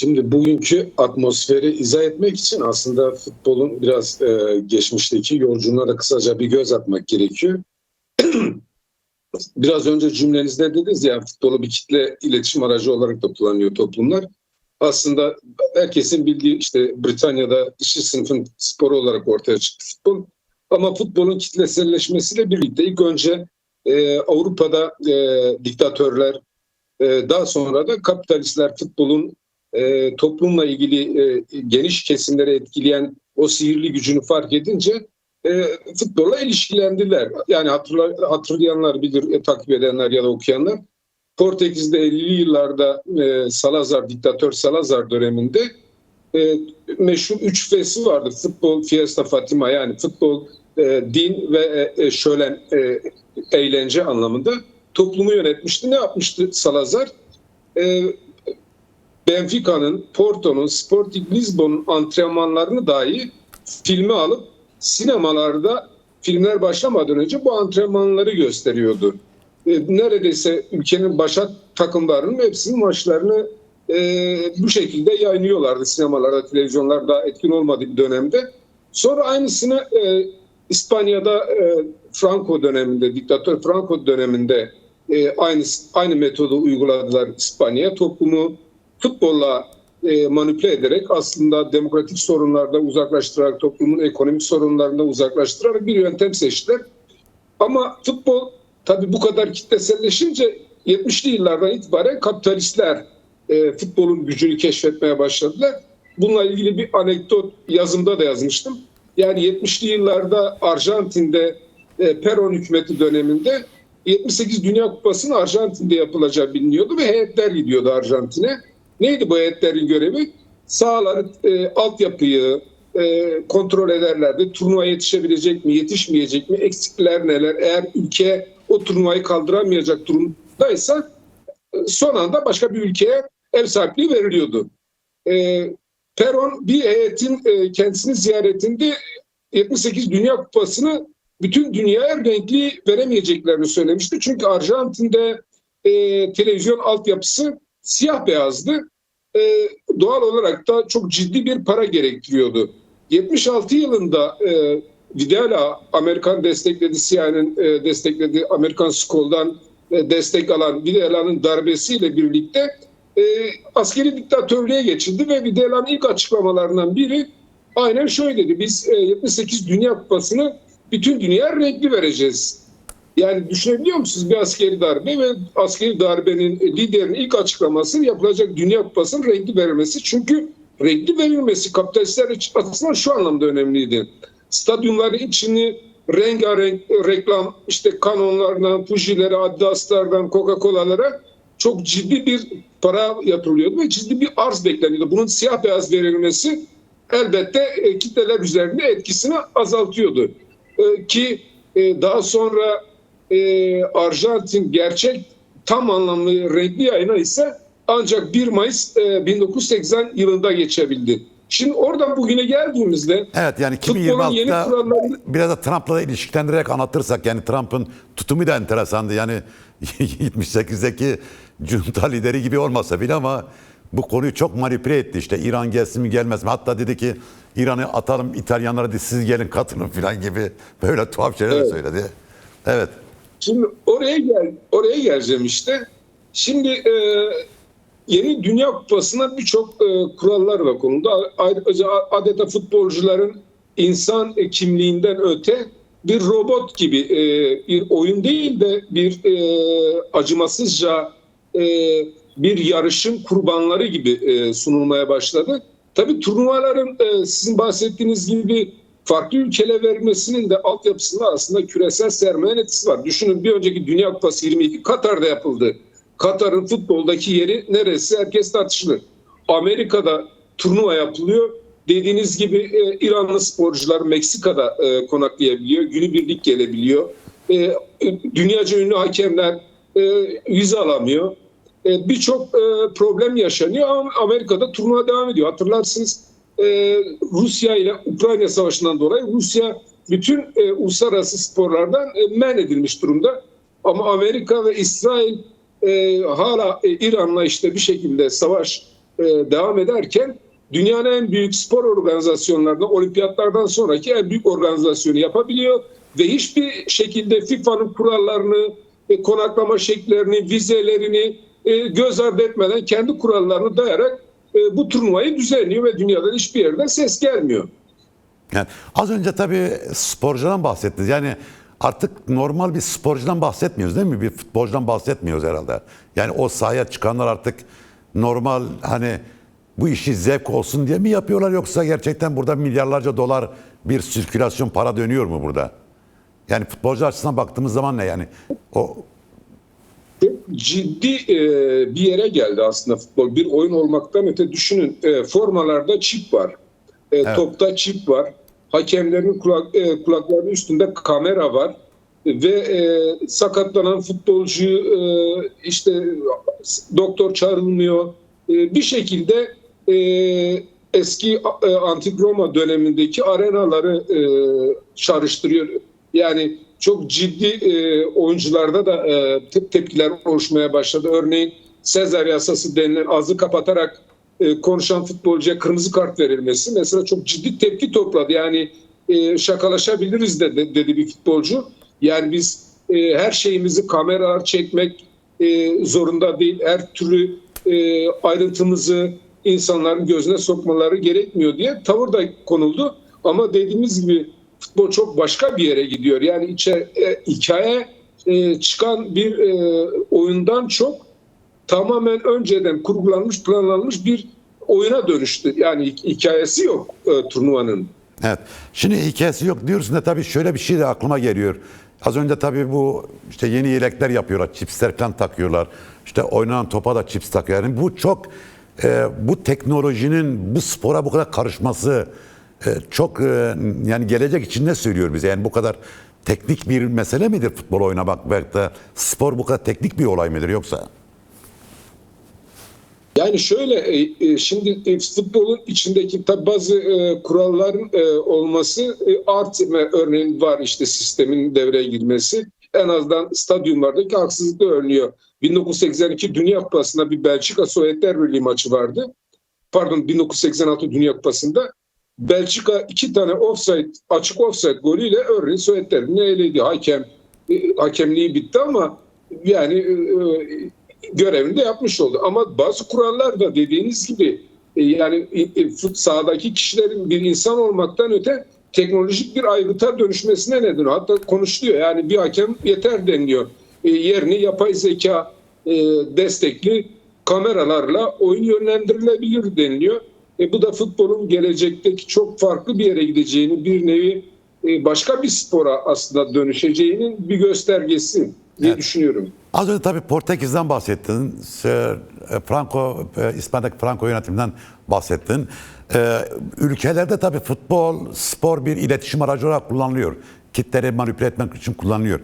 Şimdi bugünkü atmosferi izah etmek için aslında futbolun biraz geçmişteki yolculuğuna da kısaca bir göz atmak gerekiyor. Biraz önce cümlenizde dediniz ya, futbolu bir kitle iletişim aracı olarak da kullanıyor toplumlar. Aslında herkesin bildiği, işte Britanya'da işçi sınıfın sporu olarak ortaya çıktı futbol. Ama futbolun kitleselleşmesiyle birlikte ilk önce Avrupa'da diktatörler, daha sonra da kapitalistler futbolun toplumla ilgili geniş kesimleri etkileyen o sihirli gücünü fark edince futbolla ilişkilendiler. Yani hatırlayanlar bilir, takip edenler ya da okuyanlar. Portekiz'de 50'li yıllarda Salazar, diktatör Salazar döneminde meşhur 3 F'si vardı. Futbol, Fiesta, Fatima, yani futbol, din ve şölen, eğlence anlamında toplumu yönetmişti. Ne yapmıştı Salazar? Benfica'nın, Porto'nun, Sporting Lisbon'un antrenmanlarını dahi filme alıp sinemalarda filmler başlamadan önce bu antrenmanları gösteriyordu. Neredeyse ülkenin başat takımlarının hepsinin maçlarını bu şekilde yayınlıyorlardı sinemalarda, televizyonlarda etkin olmadığı bir dönemde. Sonra aynısını İspanya'da Franco döneminde, diktatör Franco döneminde aynı metodu uyguladılar İspanya. Toplumu futbolla manipüle ederek, aslında demokratik sorunlardan uzaklaştırarak, toplumun ekonomik sorunlarından uzaklaştırarak bir yöntem seçtiler. Ama futbol tabii bu kadar kitleselleşince 70'li yıllardan itibaren kapitalistler futbolun gücünü keşfetmeye başladılar. Bununla ilgili bir anekdot yazımda da yazmıştım. Yani 70'li yıllarda Arjantin'de Perón hükümeti döneminde 78 Dünya Kupası'nın Arjantin'de yapılacağı biliniyordu ve heyetler gidiyordu Arjantin'e. Neydi bu heyetlerin görevi? Sahaları, altyapıyı kontrol ederlerdi. Turnuva yetişebilecek mi, yetişmeyecek mi, eksikler neler? Eğer ülke o turnuvayı kaldıramayacak durumdaysa son anda başka bir ülkeye ev sahipliği veriliyordu. Perón bir heyetin kendisini ziyaretinde 78 Dünya Kupası'nı bütün dünyaya renkli veremeyeceklerini söylemişti. Çünkü Arjantin'de televizyon altyapısı siyah beyazdı. Doğal olarak da çok ciddi bir para gerektiriyordu. 76 yılında Videla, Amerikan destekledi, CIA'nın desteklediği Amerikan Skol'dan destek alan Videla'nın darbesiyle birlikte askeri diktatörlüğe geçildi ve Videla'nın ilk açıklamalarından biri aynen şöyle dedi: biz 78 Dünya Kupası'nı bütün dünyaya renkli vereceğiz. Yani düşünebiliyor musunuz, bir askeri darbe ve askeri darbenin liderinin ilk açıklaması yapılacak Dünya Kupası'nın renkli verilmesi. Çünkü renkli verilmesi kapitalistler açısından şu anlamda önemliydi: stadyumların içini rengarenk reklam, işte Canon'lardan, Fuji'lere, Adidas'lardan, Coca-Cola'lara çok ciddi bir para yatırılıyordu ve ciddi bir arz bekleniyordu. Bunun siyah beyaz verilmesi elbette kitleler üzerinde etkisini azaltıyordu. Ki daha sonra Arjantin gerçek tam anlamlı renkli yayına ise ancak 1 Mayıs 1980 yılında geçebildi. Şimdi oradan bugüne geldiğimizde evet, yani 2026'da biraz da Trump'la da ilişkilendirerek anlatırsak, yani Trump'ın tutumu da enteresandı. Yani 78'deki junta lideri gibi olmasa bile ama bu konuyu çok manipüle etti. İşte İran gelsin mi gelmez mi? Hatta dedi ki İran'ı atalım, İtalyanlara dedi siz gelin katılın falan gibi böyle tuhaf şeyler söyledi. Evet. Şimdi oraya geleceğim işte. Şimdi yeni Dünya Kupası'na birçok kurallar var konuda. Ayrıca adeta futbolcuların insan kimliğinden öte bir robot gibi, bir oyun değil de bir acımasızca bir yarışın kurbanları gibi sunulmaya başladı. Tabii turnuvaların sizin bahsettiğiniz gibi farklı ülkelere verilmesinin de altyapısında aslında küresel sermaye etkisi var. Düşünün, bir önceki Dünya Kupası 22 Katar'da yapıldı. Katar'ın futboldaki yeri neresi herkes tartışılır. Amerika'da turnuva yapılıyor. Dediğiniz gibi İranlı sporcular Meksika'da konaklayabiliyor. Günübirlik gelebiliyor. Dünyaca ünlü hakemler vize alamıyor. Birçok problem yaşanıyor ama Amerika'da turnuva devam ediyor. Hatırlarsınız, Rusya ile Ukrayna Savaşı'ndan dolayı Rusya bütün uluslararası sporlardan men edilmiş durumda. Ama Amerika ve İsrail hala İran'la işte bir şekilde savaş devam ederken dünyanın en büyük spor organizasyonlarında olimpiyatlardan sonraki en büyük organizasyonu yapabiliyor ve hiçbir şekilde FIFA'nın kurallarını, konaklama şekillerini, vizelerini göz ardı etmeden kendi kurallarını dayarak bu turnuvayı düzenliyor ve dünyadan hiçbir yerden ses gelmiyor. Yani az önce tabii sporcudan bahsettiniz. Yani artık normal bir sporcudan bahsetmiyoruz değil mi? Bir futbolcudan bahsetmiyoruz herhalde. Yani o sahaya çıkanlar artık normal hani bu işi zevk olsun diye mi yapıyorlar yoksa gerçekten burada milyarlarca dolar bir sirkülasyon para dönüyor mu burada? Yani futbolcu açısından baktığımız zaman ne yani? O Çok ciddi bir yere geldi aslında futbol. Bir oyun olmaktan öte düşünün. Formalarda çip var. Topta çip var. Hakemlerin kulaklarının üstünde kamera var. Ve sakatlanan futbolcuyu işte doktor çağrılmıyor. Bir şekilde eski Antik Roma dönemindeki arenaları çağrıştırıyor. Yani çok ciddi oyuncularda da tepkiler oluşmaya başladı. Örneğin Sezar yasası denilen ağzı kapatarak konuşan futbolcuya kırmızı kart verilmesi mesela çok ciddi tepki topladı. Yani şakalaşabiliriz dedi bir futbolcu. Yani biz her şeyimizi kameralar çekmek zorunda değil. Her türlü ayrıntımızı insanların gözüne sokmaları gerekmiyor diye tavır da konuldu. Ama dediğimiz gibi futbol çok başka bir yere gidiyor. Yani hikaye çıkan bir oyundan çok tamamen önceden kurgulanmış, planlanmış bir oyuna dönüştü. Yani hikayesi yok turnuvanın. evet. Şimdi hikayesi yok diyorsun da tabii şöyle bir şey de aklıma geliyor. Az önce tabii bu işte yeni yelekler yapıyorlar, çipsler falan takıyorlar. İşte oynanan topa da çips takıyor. Yani bu çok bu teknolojinin bu spora bu kadar karışması çok yani gelecek için ne söylüyor bize? Yani bu kadar teknik bir mesele midir futbol oynamak veyahut da spor bu kadar teknik bir olay mıdır yoksa? Yani şöyle şimdi futbolun içindeki tabii bazı kuralların olması örneğin var işte sistemin devreye girmesi en azından stadyumlardaki haksızlıkla önlüyor. 1982 Dünya Kupası'nda bir Belçika Sovyetler Birliği maçı vardı. Pardon 1986 Dünya Kupası'nda Belçika 2 tane açık offside golüyle örneğin Sovyetler Birliği'ni eledi. Hakemliği bitti ama yani görevini de yapmış oldu. Ama bazı kurallar da dediğiniz gibi yani sahadaki kişilerin bir insan olmaktan öte teknolojik bir aygıta dönüşmesine neden oluyor. Hatta konuşuluyor yani bir hakem yeter deniliyor. Yerini yapay zeka destekli kameralarla oyun yönlendirilebilir deniliyor. Bu da futbolun gelecekteki çok farklı bir yere gideceğini, bir nevi başka bir spora aslında dönüşeceğinin bir göstergesi diye düşünüyorum. Az önce tabii Portekiz'den bahsettin. İspanya'daki Franco yönetiminden bahsettin. Ülkelerde tabii futbol, spor bir iletişim aracı olarak kullanılıyor. Kitleri manipüle etmek için kullanılıyor.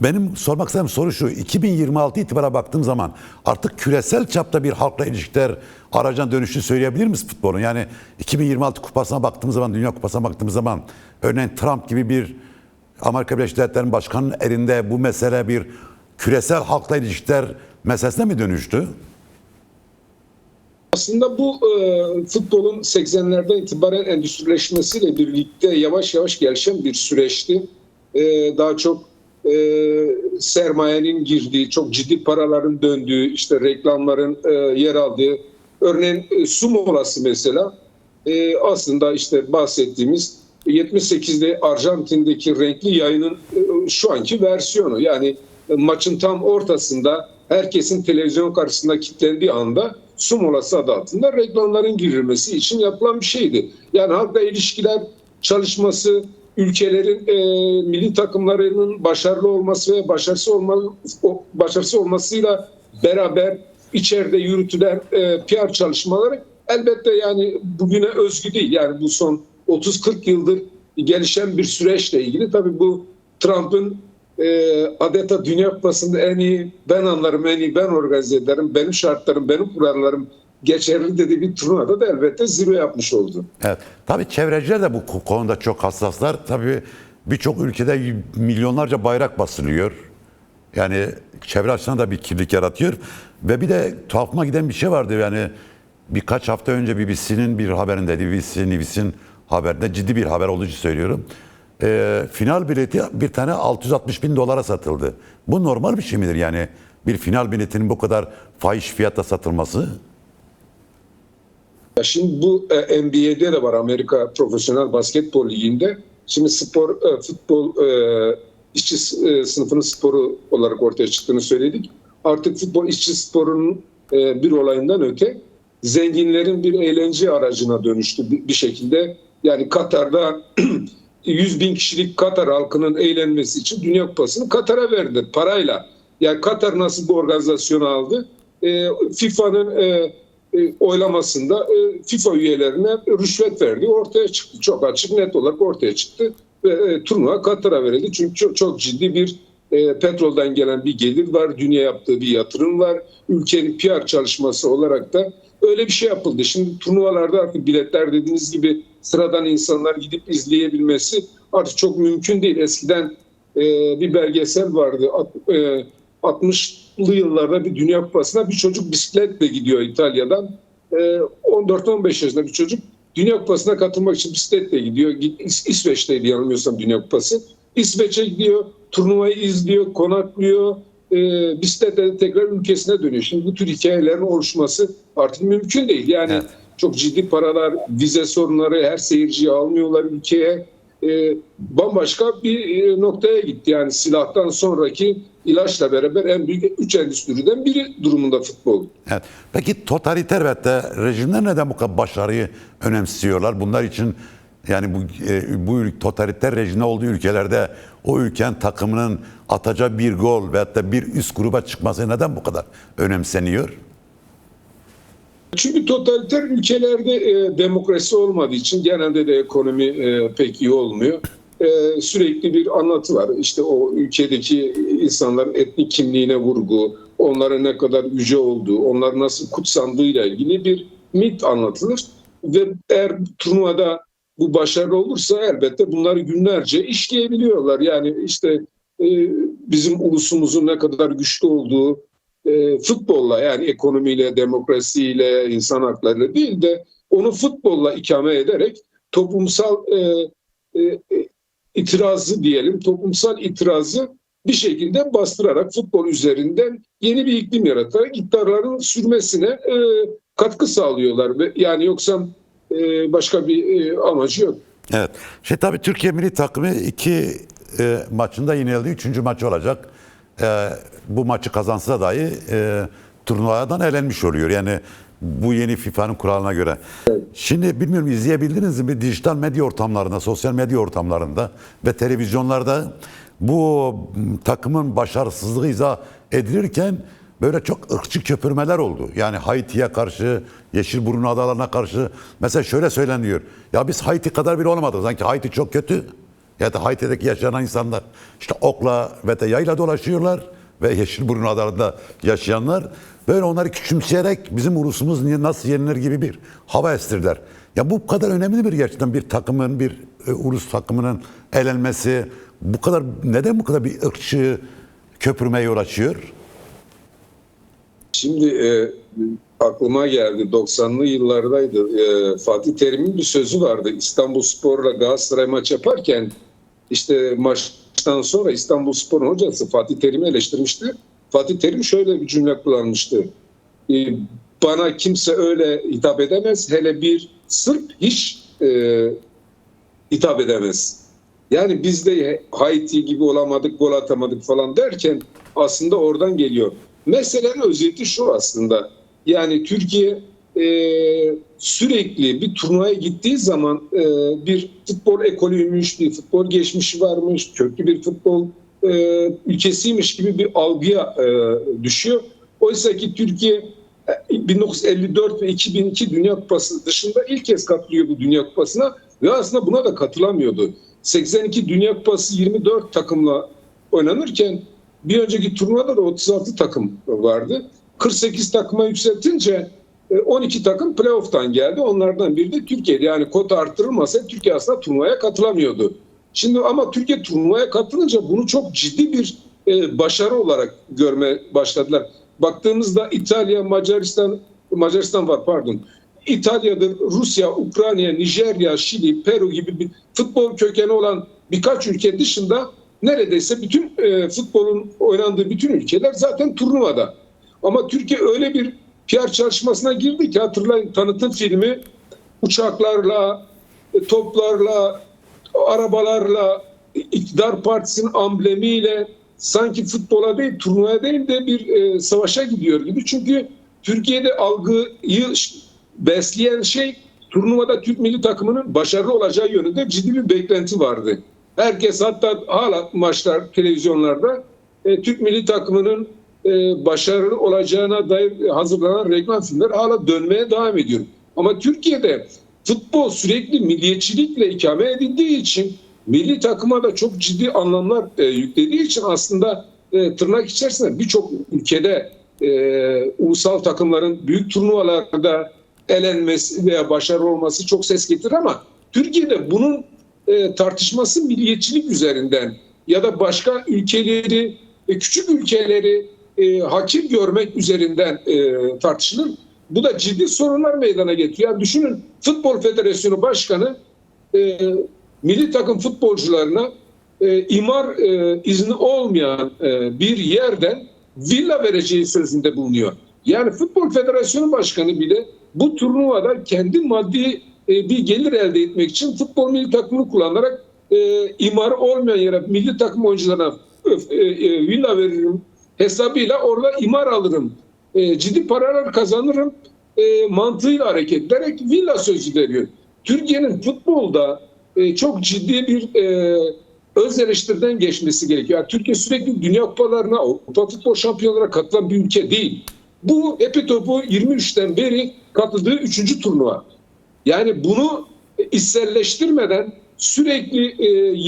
Benim sormak istediğim soru şu. 2026 itibara baktığım zaman artık küresel çapta bir halkla ilişkiler aracına dönüştüğünü söyleyebilir miyiz futbolun? Yani 2026 kupasına baktığımız zaman, Dünya Kupası'na baktığımız zaman örneğin Trump gibi bir Amerika Birleşik Devletleri'nin başkanının elinde bu mesele bir küresel halkla ilişkiler meselesine mi dönüştü? Aslında bu futbolun 80'lerden itibaren endüstrileşmesiyle birlikte yavaş yavaş gelişen bir süreçti. Daha çok sermayenin girdiği, çok ciddi paraların döndüğü, işte reklamların yer aldığı, örneğin su molası mesela aslında işte bahsettiğimiz 78'de Arjantin'deki renkli yayının şu anki versiyonu. Yani maçın tam ortasında herkesin televizyon karşısında kilitlendiği anda su molası adı altında reklamların girilmesi için yapılan bir şeydi. Yani halkla ilişkiler çalışması, ülkelerin milli takımlarının başarılı olması ve başarısız olmasıyla beraber içeride yürütülen PR çalışmaları elbette yani bugüne özgü değil. Yani bu son 30-40 yıldır gelişen bir süreçle ilgili. Tabii bu Trump'ın adeta Dünya Kupası'nda en iyi ben anlarım, en iyi ben organize ederim, benim şartlarım, benim kurallarım geçerli dediği bir turnuvada da elbette zirve yapmış oldu. Evet. Tabii çevreciler de bu konuda çok hassaslar. Tabii birçok ülkede milyonlarca bayrak basılıyor. Yani çevre açısından da bir kirlilik yaratıyor. Ve bir de tuhafıma giden bir şey vardı yani birkaç hafta önce BBC'nin bir haberinde, NBC'nin haberinde ciddi bir haber olduğu için söylüyorum. Final bileti bir tane 660 bin dolara satıldı. Bu normal bir şey midir yani? Bir final biletinin bu kadar fahiş fiyata satılması? Ya şimdi bu NBA'de de var, Amerika Profesyonel Basketbol Ligi'nde. Şimdi futbol işçi sınıfının sporu olarak ortaya çıktığını söyledik. Artık futbol işçi sporunun bir olayından öte zenginlerin bir eğlence aracına dönüştü bir şekilde. Yani Katar'da 100 bin kişilik Katar halkının eğlenmesi için Dünya Kupası'nı Katar'a verdi parayla. Yani Katar nasıl bir organizasyonu aldı? FIFA'nın oylamasında FIFA üyelerine rüşvet verdiği ortaya çıktı. Çok açık, net olarak ortaya çıktı. Ve turnuva Katar'a verildi. Çünkü çok ciddi bir petrolden gelen bir gelir var. Dünya yaptığı bir yatırım var. Ülkenin PR çalışması olarak da öyle bir şey yapıldı. Şimdi turnuvalarda artık biletler dediğiniz gibi sıradan insanlar gidip izleyebilmesi artık çok mümkün değil. Eskiden bir belgesel vardı. 60'lı yıllarda bir Dünya Kupası'na bir çocuk bisikletle gidiyor İtalya'dan. 14-15 yaşında bir çocuk Dünya Kupası'na katılmak için bisikletle gidiyor. İsveç'teydi yanılmıyorsam Dünya Kupası. İsveç'e gidiyor, turnuvayı izliyor, konaklıyor. Bisikletle tekrar ülkesine dönüyor. Şimdi bu tür hikayelerin oluşması artık mümkün değil. Yani evet, çok ciddi paralar, vize sorunları, her seyirciyi almıyorlar ülkeye. Bambaşka bir noktaya gitti. Yani silahtan sonraki ilaçla beraber en büyük 3 endüstriden biri durumunda futbol. Evet. Peki totaliter rejimler neden bu kadar başarıyı önemsiyorlar? Bunlar için yani bu totaliter rejimde olduğu ülkelerde o ülkenin takımının atacağı bir gol veyahut da bir üst gruba çıkması neden bu kadar önemseniyor? Çünkü totaliter ülkelerde demokrasi olmadığı için genelde de ekonomi pek iyi olmuyor. Sürekli bir anlatı var. İşte o ülkedeki insanların etnik kimliğine vurgu, onların ne kadar yüce olduğu, onlar nasıl kutsandığıyla ilgili bir mit anlatılır. Ve eğer turnuvada bu başarılı olursa elbette bunları günlerce işleyebiliyorlar. Yani işte bizim ulusumuzun ne kadar güçlü olduğu futbolla, yani ekonomiyle, demokrasiyle, insan haklarıyla değil de onu futbolla ikame ederek toplumsal itirazı diyelim, toplumsal itirazı bir şekilde bastırarak futbol üzerinden yeni bir iklim yaratarak iktidarların sürmesine katkı sağlıyorlar. Ve yani yoksa başka bir amacı yok. Evet. Tabii Türkiye milli takımı 2 maçında yenildi. 3. maçı olacak. Bu maçı kazansa dahi turnuvadan elenmiş oluyor. Yani bu yeni FIFA'nın kuralına göre. Evet. Şimdi bilmiyorum izleyebildiniz mi? Dijital medya ortamlarında, sosyal medya ortamlarında ve televizyonlarda bu takımın başarısızlığı izah edilirken böyle çok ırkçı köpürmeler oldu. Yani Haiti'ye karşı, Yeşilburnu adalarına karşı mesela şöyle söyleniyor. Ya biz Haiti kadar bile olamadık. Sanki Haiti çok kötü. Ya da Haiti'deki yaşayan insanlar işte okla ve de yayla dolaşıyorlar ve Yeşilburnu adalarında yaşayanlar böyle onları küçümseyerek bizim ulusumuz nasıl yenilir gibi bir hava estirdiler. Ya bu kadar önemli bir gerçekten bir takımın, bir ulus takımının elenmesi neden bu kadar bir ırkçı köpürmeye yol açıyor? Şimdi aklıma geldi, 90'lı yıllardaydı. Fatih Terim'in bir sözü vardı. İstanbulspor'la Galatasaray maç yaparken işte maçtan sonra İstanbulspor'un hocası Fatih Terim'i eleştirmişti. Fatih Terim şöyle bir cümle kullanmıştı. Bana kimse öyle hitap edemez, hele bir Sırp hiç hitap edemez. Yani biz de Haiti gibi olamadık, gol atamadık falan derken aslında oradan geliyor. Meselenin özeti şu aslında. Yani Türkiye sürekli bir turnuvaya gittiği zaman bir futbol ekolüymüş, bir futbol geçmişi varmış, köklü bir futbol ülkesiymiş gibi bir algıya düşüyor. Oysa ki Türkiye 1954 ve 2002 Dünya Kupası dışında ilk kez katılıyor bu Dünya Kupası'na ve aslında buna da katılamıyordu. 82 Dünya Kupası 24 takımla oynanırken bir önceki turnuvada da 36 takım vardı. 48 takıma yükseltince 12 takım playoff'tan geldi. Onlardan biri de Türkiye'di. Yani kota artırılmasa Türkiye aslında turnuvaya katılamıyordu. Şimdi ama Türkiye turnuvaya katılınca bunu çok ciddi bir başarı olarak görmeye başladılar. Baktığımızda İtalya, Macaristan var pardon. İtalya'dır, Rusya, Ukrayna, Nijerya, Şili, Peru gibi bir futbol kökeni olan birkaç ülke dışında neredeyse bütün futbolun oynandığı bütün ülkeler zaten turnuvada. Ama Türkiye öyle bir PR çalışmasına girdi ki, hatırlayın, tanıtım filmi uçaklarla, toplarla, arabalarla, iktidar partisinin amblemiyle sanki futbola değil, turnuvaya değil de bir savaşa gidiyor gibi. Çünkü Türkiye'de algıyı besleyen şey, turnuvada Türk milli takımının başarılı olacağı yönünde ciddi bir beklenti vardı. Herkes, hatta hala maçlar televizyonlarda Türk milli takımının başarılı olacağına dair hazırlanan reklam filmler hala dönmeye devam ediyor. Ama Türkiye'de futbol sürekli milliyetçilikle ikame edildiği için, milli takıma da çok ciddi anlamlar yüklediği için aslında tırnak içerisinde birçok ülkede ulusal takımların büyük turnuvalarda elenmesi veya başarılı olması çok ses getirir, ama Türkiye'de bunun tartışması milliyetçilik üzerinden ya da başka ülkeleri, küçük ülkeleri hakir görmek üzerinden tartışılır. Bu da ciddi sorunlar meydana getiriyor. Yani düşünün, Futbol Federasyonu Başkanı milli takım futbolcularına imar izni olmayan bir yerden villa vereceği sözünde bulunuyor. Yani Futbol Federasyonu Başkanı bile bu turnuvada kendi maddi bir gelir elde etmek için futbol milli takımını kullanarak imarı olmayan yere milli takım oyuncularına villa veririm hesabıyla orada imar alırım, ciddi paralar kazanırım mantığıyla hareket ederek villa sözü veriyor. Türkiye'nin futbolda çok ciddi bir öz eleştiriden geçmesi gerekiyor. Yani Türkiye sürekli dünya kupalarına, Avrupa futbol şampiyonlarına katılan bir ülke değil. Bu Epitop'u 23'ten beri katıldığı 3. turnuva. Yani bunu içselleştirmeden sürekli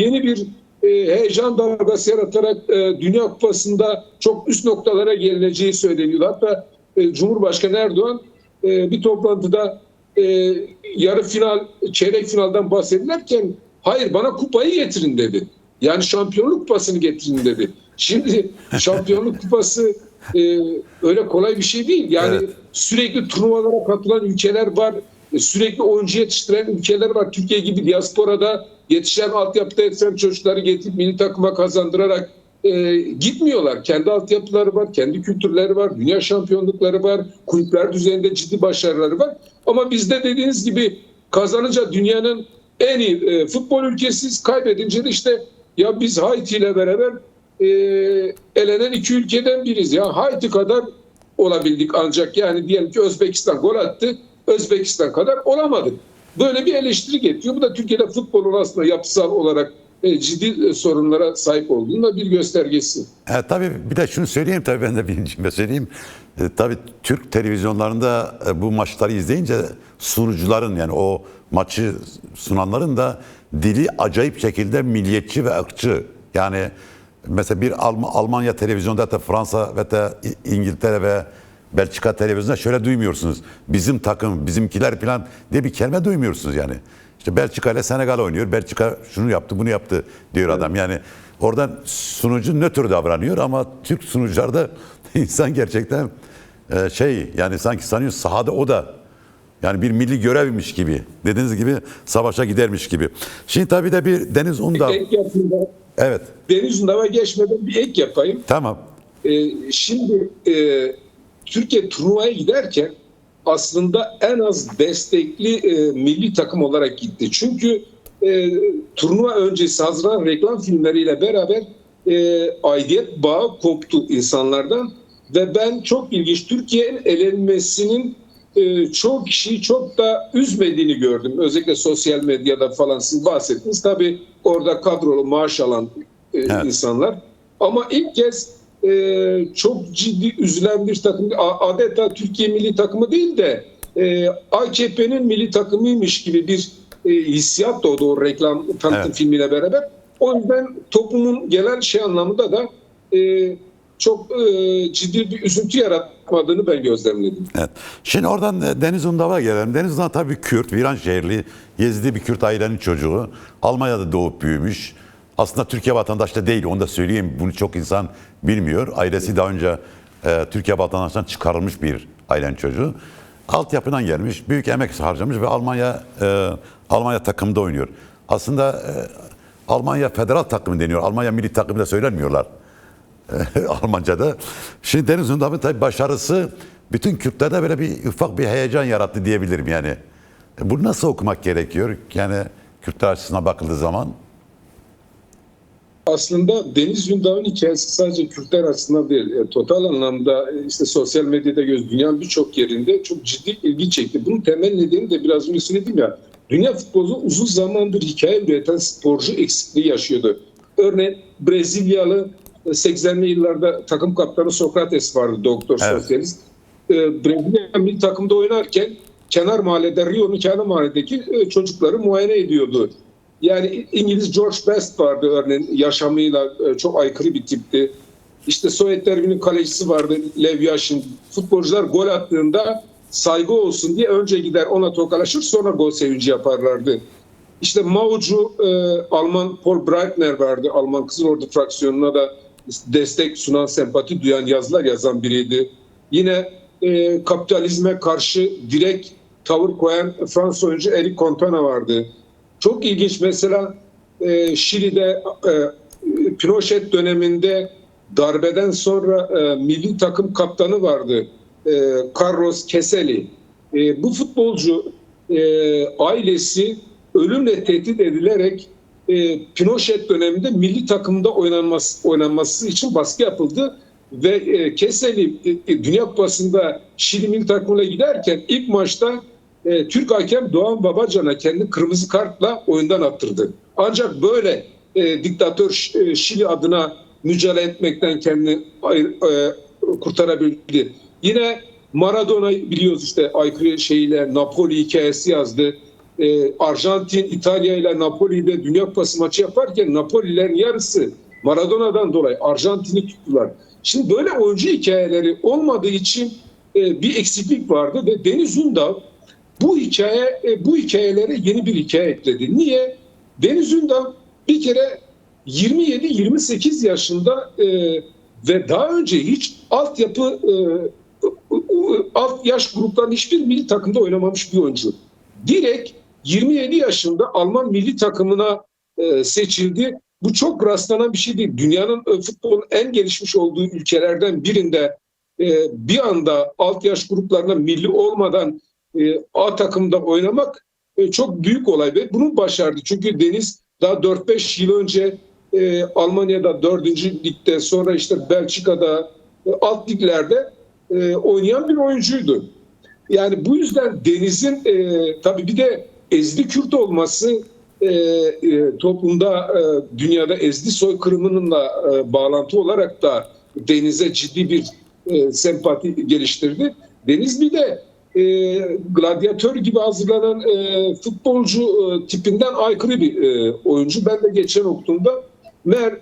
yeni bir heyecan dalgası yaratarak Dünya Kupası'nda çok üst noktalara geleceği söyleniyor. Hatta Cumhurbaşkanı Erdoğan bir toplantıda yarı final, çeyrek finalden bahsederken hayır, bana kupayı getirin dedi. Yani şampiyonluk kupasını getirin dedi. Şimdi şampiyonluk kupası öyle kolay bir şey değil. Yani evet, sürekli turnuvalara katılan ülkeler var. Sürekli oyuncu yetiştiren ülkeler var. Türkiye gibi diasporada yetişen, altyapıda yetişen çocukları getirip milli takıma kazandırarak gitmiyorlar. Kendi altyapıları var, kendi kültürleri var, dünya şampiyonlukları var, kulüpler düzeyinde ciddi başarıları var. Ama bizde dediğiniz gibi kazanınca dünyanın en iyi futbol ülkesiyiz, kaybedince de işte ya biz Haiti ile beraber elenen 2 ülkeden biriz. Ya Haiti kadar olabildik ancak, yani diyelim ki Özbekistan gol attı, Özbekistan kadar olamadık. Böyle bir eleştiri getiriyor. Bu da Türkiye'de futbolun aslında yapısal olarak ciddi sorunlara sahip olduğunun da bir göstergesi. Tabii bir de şunu söyleyeyim, tabii ben de birincime söyleyeyim. Tabii Türk televizyonlarında bu maçları izleyince sunucuların, yani o maçı sunanların da dili acayip şekilde milliyetçi ve ırkçı. Yani mesela bir Almanya televizyonda da, Fransa ve de İngiltere ve Belçika televizyonda şöyle duymuyorsunuz. Bizim takım, bizimkiler falan diye bir kelime duymuyorsunuz yani. İşte Belçika ile Senegal oynuyor. Belçika şunu yaptı, bunu yaptı diyor adam. Yani oradan sunucu nötr davranıyor, ama Türk sunucularda insan gerçekten yani sanki sanıyor sahada o da yani bir milli görevmiş gibi. Dediğiniz gibi savaşa gidermiş gibi. Şimdi tabii de bir Deniz Undağ. Evet. Deniz Undağ'a geçmeden bir ek yapayım. Tamam. Şimdi Türkiye turnuvaya giderken aslında en az destekli milli takım olarak gitti. Çünkü turnuva öncesi hazırlanan reklam filmleriyle beraber aidiyet bağı koptu insanlardan ve ben çok ilginç, Türkiye'nin elenmesinin çoğu kişiyi çok da üzmediğini gördüm. Özellikle sosyal medyada falan siz bahsettiniz. Tabii orada kadrolu maaş alan evet, insanlar. Ama ilk kez çok ciddi üzülen bir takım, adeta Türkiye milli takımı değil de AKP'nin milli takımıymış gibi bir hissiyat doğdu o reklam tanıtım evet, filmiyle beraber. O yüzden toplumun genel anlamında da çok ciddi bir üzüntü yaratmadığını ben gözlemledim. Evet. Şimdi oradan Deniz Undağ'a gelelim. Deniz Undağ tabii Kürt, Viranşehirli, Yezidi bir Kürt ailenin çocuğu. Almanya'da doğup büyümüş. Aslında Türkiye vatandaşı da değil, onu da söyleyeyim. Bunu çok insan bilmiyor. Ailesi daha önce Türkiye vatandaşından çıkarılmış bir ailenin çocuğu. altyapıdan gelmiş, büyük emek harcamış ve Almanya takımında oynuyor. Aslında Almanya federal takımı deniyor. Almanya milli takımı da söylenmiyorlar. Almanca'da. Şimdi Deniz Ündar'ın tabii başarısı bütün Kürtlerde böyle bir ufak bir heyecan yarattı diyebilirim yani. Bunu nasıl okumak gerekiyor? Yani Kürtler açısından bakıldığı zaman. Aslında Deniz Ündar'ın hikayesi sadece Kürtler açısından değil, total anlamda işte sosyal medyada dünyanın birçok yerinde çok ciddi ilgi çekti. Bunun temel nedeni de biraz önce söyledim ya, dünya futbolu uzun zamandır hikaye üreten sporcu eksikliği yaşıyordu. Örneğin Brezilyalı 80'li yıllarda takım kaptanı Sokrates vardı, doktor, evet, sosyalist. Brezilya milli takımda oynarken kenar mahallede, Rio'nun kenar mahalledeki çocukları muayene ediyordu. Yani İngiliz George Best vardı örneğin, yaşamıyla çok aykırı bir tipti. İşte Sovyet Derbi'nin kalecisi vardı, Lev Yashin. Futbolcular gol attığında saygı olsun diye önce gider ona tokalaşır, sonra gol sevinci yaparlardı. İşte Mao'cu Alman Paul Breitner vardı. Alman Kızıl Ordu fraksiyonuna da destek sunan, sempati duyan yazılar yazan biriydi. Yine kapitalizme karşı direkt tavır koyan Fransız oyuncu Eric Cantona vardı. Çok ilginç, mesela Şili'de Pinochet döneminde darbeden sonra milli takım kaptanı vardı. Carlos Keseli. Bu futbolcu ailesi ölümle tehdit edilerek Pinochet döneminde milli takımda oynanması için baskı yapıldı ve Keseli Dünya Kupası'nda Şili milli takımına giderken ilk maçta Türk hakem Doğan Babacan'a kendi kırmızı kartla oyundan attırdı. Ancak böyle diktatör Şili adına mücadele etmekten kendini kurtarabildi. Yine Maradona biliyoruz, işte aykırı şeyle Napoli hikayesi yazdı. Arjantin İtalya ile Napoli'de Dünya Kupası maçı yaparken Napolilerin yarısı Maradona'dan dolayı Arjantin'i tuttular. Şimdi böyle oyuncu hikayeleri olmadığı için bir eksiklik vardı ve Deniz Ündar bu hikayelere yeni bir hikaye ekledi. Niye? Deniz Ündar bir kere 27-28 yaşında ve daha önce hiç alt yaş gruplarının hiçbir milli takımda oynamamış bir oyuncu. Direkt 27 yaşında Alman milli takımına seçildi. Bu çok rastlanan bir şey değil. Dünyanın futbolun en gelişmiş olduğu ülkelerden birinde bir anda alt yaş gruplarına milli olmadan A takımda oynamak çok büyük olay ve bunu başardı. Çünkü Deniz daha 4-5 yıl önce Almanya'da 4. ligde, sonra işte Belçika'da alt liglerde oynayan bir oyuncuydu. Yani bu yüzden Deniz'in tabii bir de Ezdi Kürt olması toplumda dünyada Ezdi soykırımınınla bağlantı olarak da Deniz'e ciddi bir sempati geliştirdi. Deniz bir de gladyatör gibi hazırlanan futbolcu tipinden aykırı bir oyuncu. Ben de geçen okuduğumda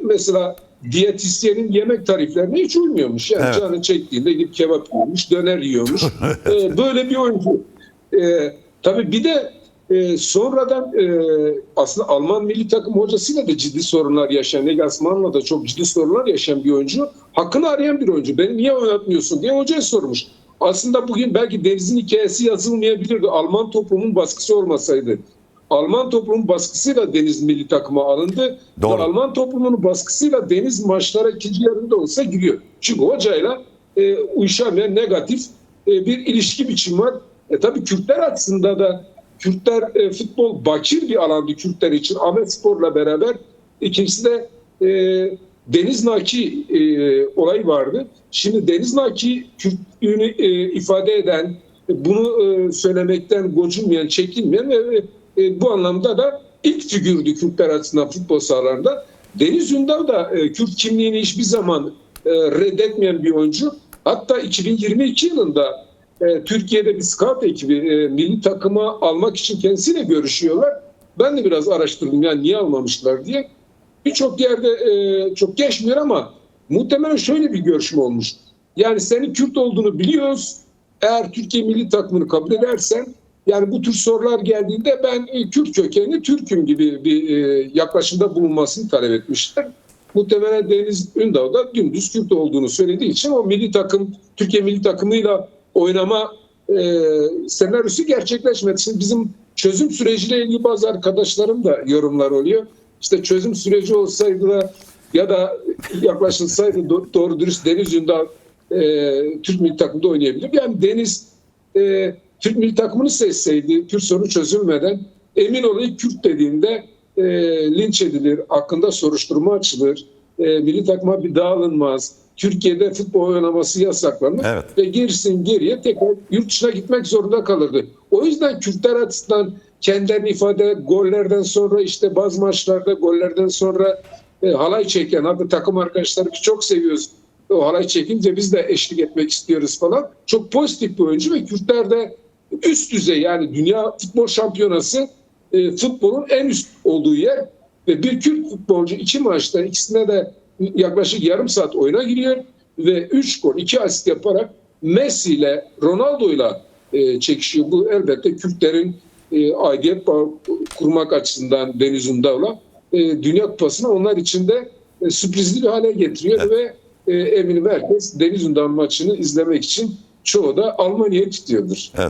mesela diyetisyenin yemek tariflerine hiç uymuyormuş. Yani evet, canı çektiğinde gidip kebap yiyormuş, döner yiyormuş. Böyle bir oyuncu. Tabii bir de sonradan aslında Alman milli takım hocasıyla da ciddi sorunlar yaşayan, Nagelsmann'la da çok ciddi sorunlar yaşayan bir oyuncu. Hakkını arayan bir oyuncu. Beni niye oynatmıyorsun diye hocaya sormuş. Aslında bugün belki Deniz'in hikayesi yazılmayabilirdi. Alman toplumun baskısı olmasaydı. Alman toplumun baskısıyla Deniz milli takıma alındı. Doğru. Ve Alman toplumunun baskısıyla Deniz maçlara ikinci yarıda olsa giriyor. Çünkü hocayla uyuşamayan negatif bir ilişki biçimi var. Tabii Kürtler açısından da Kürtler futbol bakir bir alandı Kürtler için. Ahmetspor'la beraber ikincisi de Deniz Naki olayı vardı. Şimdi Deniz Naki Kürtlüğünü ifade eden, bunu söylemekten gocunmayan, çekinmeyen ve bu anlamda da ilk figürdü Kürtler açısından futbol sahalarında. Deniz Ündar da Kürt kimliğini hiçbir zaman reddetmeyen bir oyuncu. Hatta 2022 yılında Türkiye'de bir scout ekibi milli takıma almak için kendisiyle görüşüyorlar. Ben de biraz araştırdım yani niye almamışlar diye. Birçok yerde çok geçmiyor ama muhtemelen şöyle bir görüşme olmuş. Yani senin Kürt olduğunu biliyoruz. Eğer Türkiye milli takımını kabul edersen, yani bu tür sorular geldiğinde ben Kürt kökenli Türk'üm gibi bir yaklaşımda bulunmasını talep etmişler. Muhtemelen Deniz Ündar da dümdüz Kürt olduğunu söylediği için o milli takım, Türkiye milli takımıyla oynama senaryosu gerçekleşmedi. Şimdi bizim çözüm süreciyle ilgili bazı arkadaşlarım da yorumlar oluyor. İşte çözüm süreci olsaydı da ya da yaklaşılsaydı doğru dürüst Deniz Ündar Türk milli takımda oynayabilir. Yani Deniz Türk milli takımını seçseydi, Kürt sorunu çözülmeden, emin olun Kürt dediğinde linç edilir, hakkında soruşturma açılır, milli takıma bir daha alınmaz, Türkiye'de futbol oynaması yasaklanır ve geriye tekrar yurt dışına gitmek zorunda kalırdı. O yüzden Kürtler açısından kendilerini ifade, gollerden sonra işte bazı maçlarda gollerden sonra halay çeken, hatta takım arkadaşları ki çok seviyoruz. O halay çekince biz de eşlik etmek istiyoruz falan. Çok pozitif bir oyuncu ve Kürtler de üst düzey, yani dünya futbol şampiyonası futbolun en üst olduğu yer ve bir Kürt futbolcu 2 maçta ikisinde de yaklaşık yarım saat oyuna giriyor ve 3 gol 2 asist yaparak Messi ile Ronaldo ile çekişiyor. Bu elbette Kürtlerin aidiyet kurmak açısından Deniz Ündar'la Dünya Kupası'nı onlar için de sürprizli bir hale getiriyor ve eminim herkes Deniz Ündar maçını izlemek için çoğu da Almanya'ya gidiyordur. Evet.